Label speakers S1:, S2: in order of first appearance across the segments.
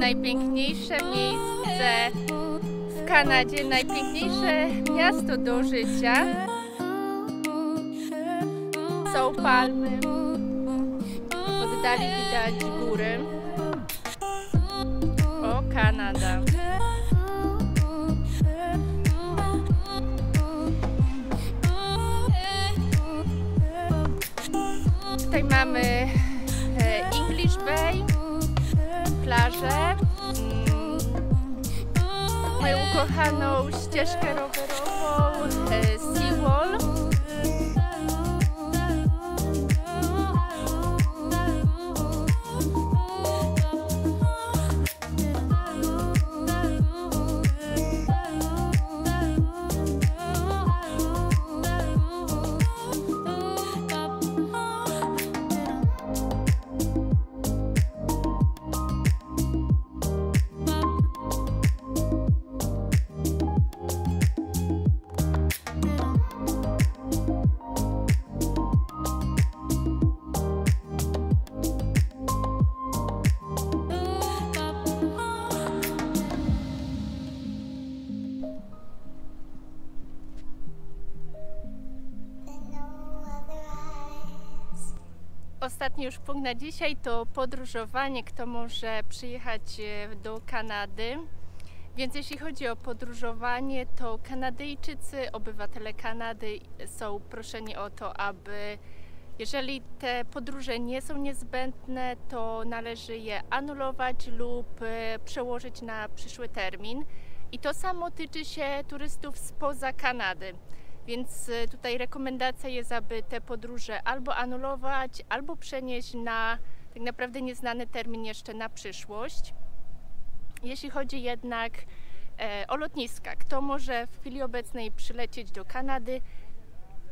S1: najpiękniejsze miejsce w Kanadzie, najpiękniejsze miasto do życia. Są palmy, w oddali widać góry. O, Kanada. Tutaj mamy English Bay, plażę, moją ukochaną ścieżkę rowerową Seawall. Ostatni już punkt na dzisiaj to podróżowanie, kto może przyjechać do Kanady. Więc jeśli chodzi o podróżowanie, to Kanadyjczycy, obywatele Kanady są proszeni o to, aby jeżeli te podróże nie są niezbędne, to należy je anulować lub przełożyć na przyszły termin. I to samo tyczy się turystów spoza Kanady. Więc tutaj rekomendacja jest, aby te podróże albo anulować, albo przenieść na tak naprawdę nieznany termin jeszcze na przyszłość. Jeśli chodzi jednak o lotniska, kto może w chwili obecnej przylecieć do Kanady?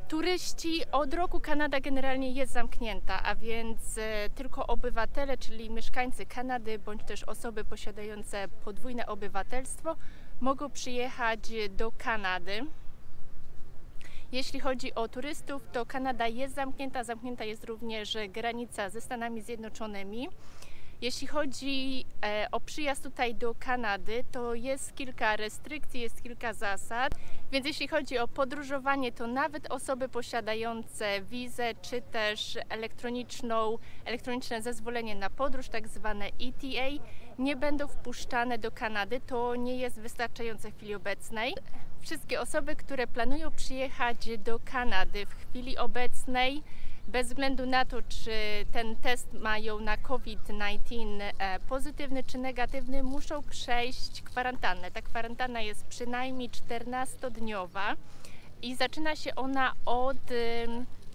S1: Turyści, od roku Kanada generalnie jest zamknięta, a więc tylko obywatele, czyli mieszkańcy Kanady, bądź też osoby posiadające podwójne obywatelstwo mogą przyjechać do Kanady. Jeśli chodzi o turystów, to Kanada jest zamknięta, zamknięta jest również granica ze Stanami Zjednoczonymi. Jeśli chodzi o przyjazd tutaj do Kanady, to jest kilka restrykcji, jest kilka zasad, więc jeśli chodzi o podróżowanie, to nawet osoby posiadające wizę czy też elektroniczne zezwolenie na podróż, tak zwane ETA, nie będą wpuszczane do Kanady. To nie jest wystarczające w chwili obecnej. Wszystkie osoby, które planują przyjechać do Kanady w chwili obecnej, bez względu na to, czy ten test mają na COVID-19 pozytywny czy negatywny, muszą przejść kwarantannę. Ta kwarantanna jest przynajmniej 14-dniowa i zaczyna się ona od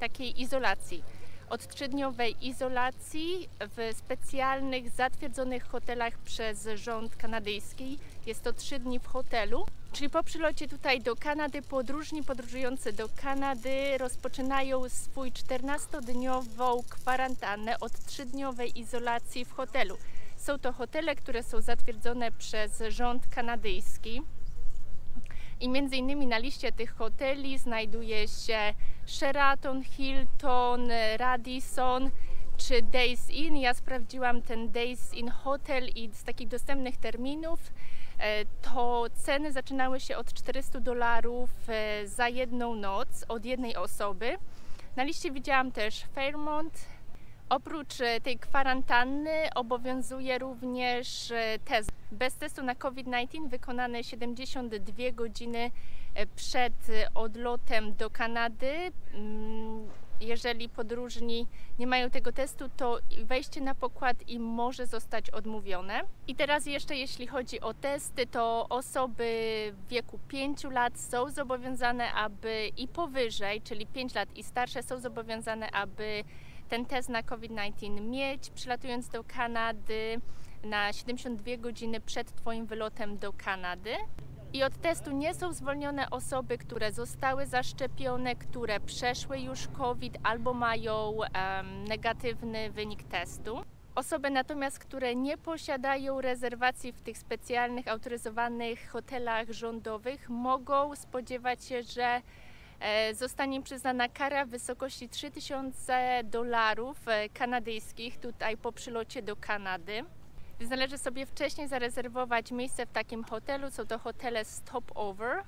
S1: takiej izolacji. Od 3-dniowej izolacji w specjalnych, zatwierdzonych hotelach przez rząd kanadyjski. Jest to 3 dni w hotelu. Czyli po przylocie tutaj do Kanady podróżni podróżujący do Kanady rozpoczynają swój 14-dniową kwarantannę od 3-dniowej izolacji w hotelu. Są to hotele, które są zatwierdzone przez rząd kanadyjski. I między innymi na liście tych hoteli znajduje się Sheraton, Hilton, Radisson czy Days Inn. Ja sprawdziłam ten Days Inn Hotel i z takich dostępnych terminów to ceny zaczynały się od $400 za jedną noc od jednej osoby. Na liście widziałam też Fairmont. Oprócz tej kwarantanny obowiązuje również test. Bez testu na COVID-19 wykonany 72 godziny przed odlotem do Kanady. Jeżeli podróżni nie mają tego testu, to wejście na pokład im może zostać odmówione. I teraz jeszcze jeśli chodzi o testy, to osoby w wieku 5 lat są zobowiązane, aby i powyżej, czyli 5 lat i starsze, są zobowiązane, aby ten test na COVID-19 mieć, przylatując do Kanady na 72 godziny przed Twoim wylotem do Kanady. I od testu nie są zwolnione osoby, które zostały zaszczepione, które przeszły już COVID albo mają negatywny wynik testu. Osoby natomiast, które nie posiadają rezerwacji w tych specjalnych, autoryzowanych hotelach rządowych, mogą spodziewać się, że zostanie im przyznana kara w wysokości $3000 kanadyjskich tutaj po przylocie do Kanady. Więc należy sobie wcześniej zarezerwować miejsce w takim hotelu. Są to hotele Stopover.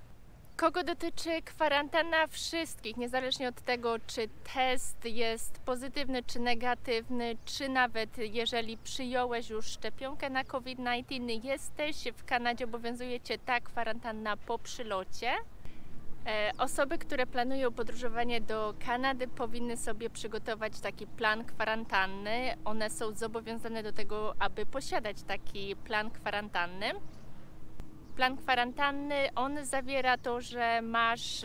S1: Kogo dotyczy kwarantanna? Wszystkich, niezależnie od tego, czy test jest pozytywny czy negatywny, czy nawet jeżeli przyjąłeś już szczepionkę na COVID-19, jesteś w Kanadzie, obowiązuje Cię ta kwarantanna po przylocie. Osoby, które planują podróżowanie do Kanady, powinny sobie przygotować taki plan kwarantanny. One są zobowiązane do tego, aby posiadać taki plan kwarantanny. Plan kwarantanny, on zawiera to, że masz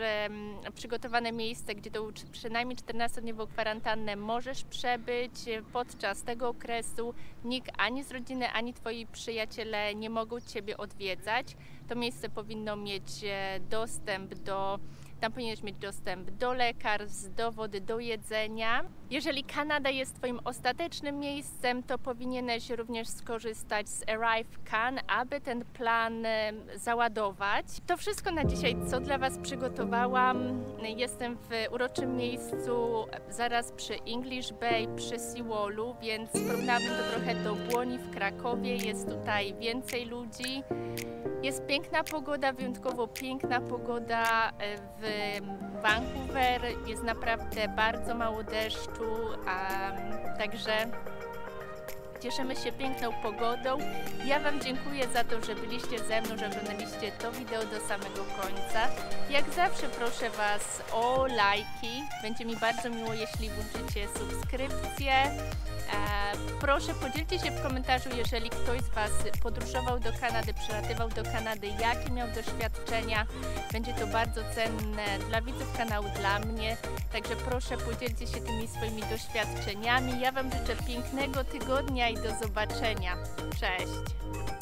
S1: przygotowane miejsce, gdzie tą przynajmniej 14-dniową kwarantannę możesz przebyć. Podczas tego okresu nikt ani z rodziny, ani Twoi przyjaciele nie mogą Ciebie odwiedzać. To miejsce powinno mieć tam powinieneś mieć dostęp do lekarstw, do wody, do jedzenia. Jeżeli Kanada jest Twoim ostatecznym miejscem, to powinieneś również skorzystać z ArriveCan, aby ten plan załadować. To wszystko na dzisiaj, co dla Was przygotowałam. Jestem w uroczym miejscu, zaraz przy English Bay, przy Seawallu, więc porównałabym to trochę do Błoni w Krakowie. Jest tutaj więcej ludzi. Jest piękna pogoda, wyjątkowo piękna pogoda w Vancouver. Jest naprawdę bardzo mało deszczu, także cieszymy się piękną pogodą. Ja Wam dziękuję za to, że byliście ze mną, że oglądaliście to wideo do samego końca. Jak zawsze proszę Was o lajki. Będzie mi bardzo miło, jeśli włączycie subskrypcję. Proszę podzielcie się w komentarzu, jeżeli ktoś z Was podróżował do Kanady, przelatywał do Kanady, jakie miał doświadczenia. Będzie to bardzo cenne dla widzów kanału, dla mnie. Także proszę podzielcie się tymi swoimi doświadczeniami. Ja Wam życzę pięknego tygodnia i do zobaczenia. Cześć!